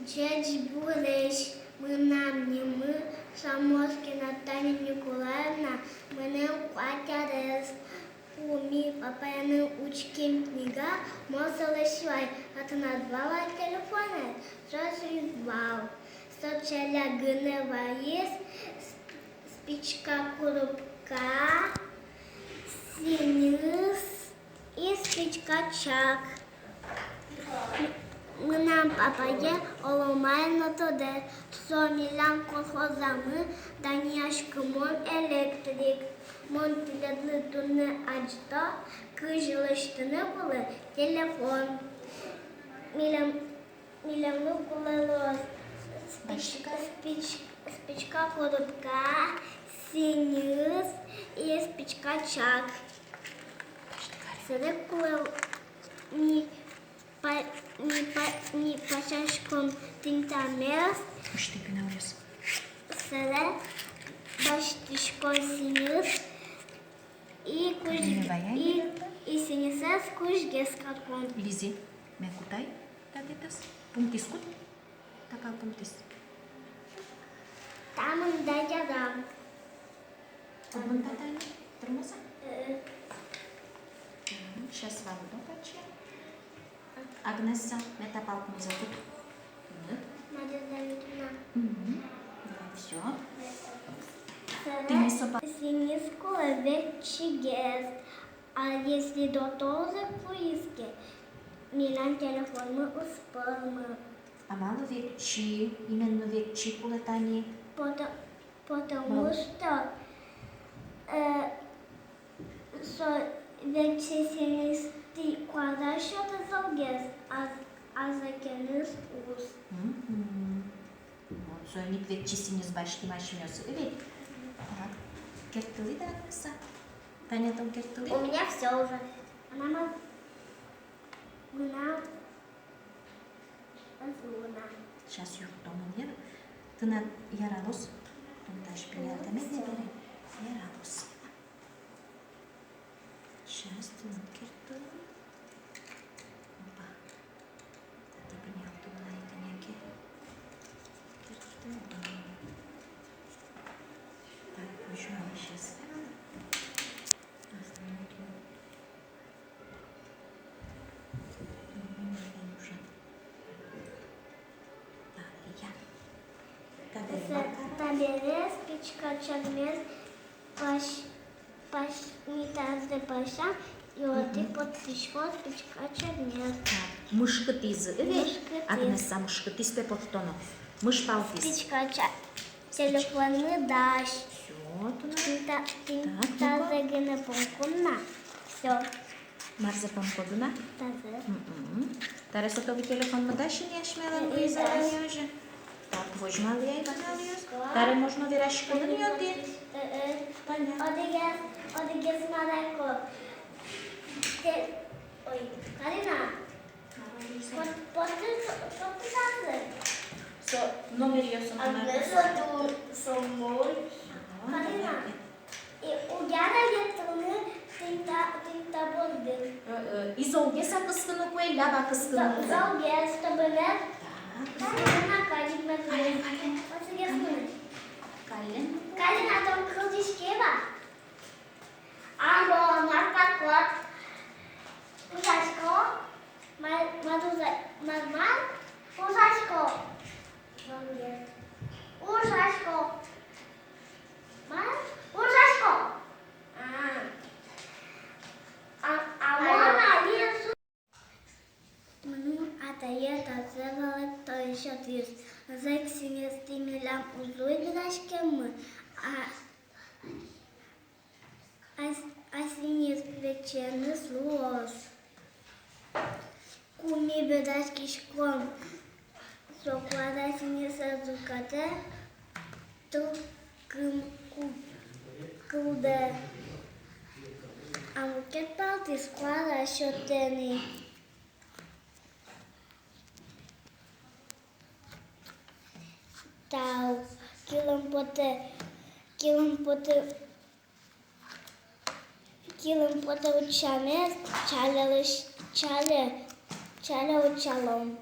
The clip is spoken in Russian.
Дядь Бурич, ми, Самоскіна Таня Ніколаївна, мене Катя Мій папа не учким книга, мозала швай, а ти назвала телефони, зразу звав. Сочеля гнева есть, спичка коробка, синюс и спичка чак. Нам папа є оломайно тоді, сомілям колхозами, даняшки мон електрик. Мон підлетли не аж то, кижили, що не були, телефон. Мілям було спичка коробка, синюс і спичка чак. Сидик, коли ми пашашком тинтамес, сидик, баштишком синюс, и синюсес кужгес каком. Лизи, ме кутай, тагетас, пунктискут, така пунктис. Там дадядам. Обмантатайна, тормоза? Сейчас валидо паче. Агнеса, метапалк музыку. Надежда Витовна. Давай, все. Синиску вечигез. А если до того поиски, Милан телефон мы успорим. А мало вечи, именно вечи полетани. Потому что вечи синисти квадра что-то залгез, а закинешь ус. Вот, соник вечи синис башки машинёсы. Или? Так. Кертыли да, Агнеса? Таня там кертыли? У меня все уже. Она Луна. Сейчас юртому нет. Ты на яралос. Там дальше приятно тебе. Яралос. Сейчас ты на кертыли. Опа. Ты принял туда на это некий. Кертыли. Так, нажимай сейчас. Табере, спичка, чагмес, митазде паша, и вот и под спичко, спичка, чагмес. Мышкытизы, Агнеса, мышкытиз пе подтоно. Мыш палфис. Спичка, телефонный даш. Все, Тазе гене понкунна. Все. Марзе понкодуна? Тазе. Таре сотови телефон мадаш и не шмела и заранее. Так, возьма ли я и баналиус? Таре можно вирашка да не оди? Одигес маленко. Ой, Карина. Подписаться. Номер я сама написала. Самой. Карина. И у Яна гетуны тинта борды. Изолгеса кыскыны кой, ляба кыскыны кой. Изолгес, чтобы не... Kalin atau kudis keba. Amo marpat kuat. Usasko. Normal. Usasko. Usasko. Usasko. То еще ответ. За стимулям узлой грашками, а синец вечерний слоз. Куми бедашки шком, соклада синеса зукате, куде. А мукет палти склада шотени. Тау, килом поте учаме, чале учалом.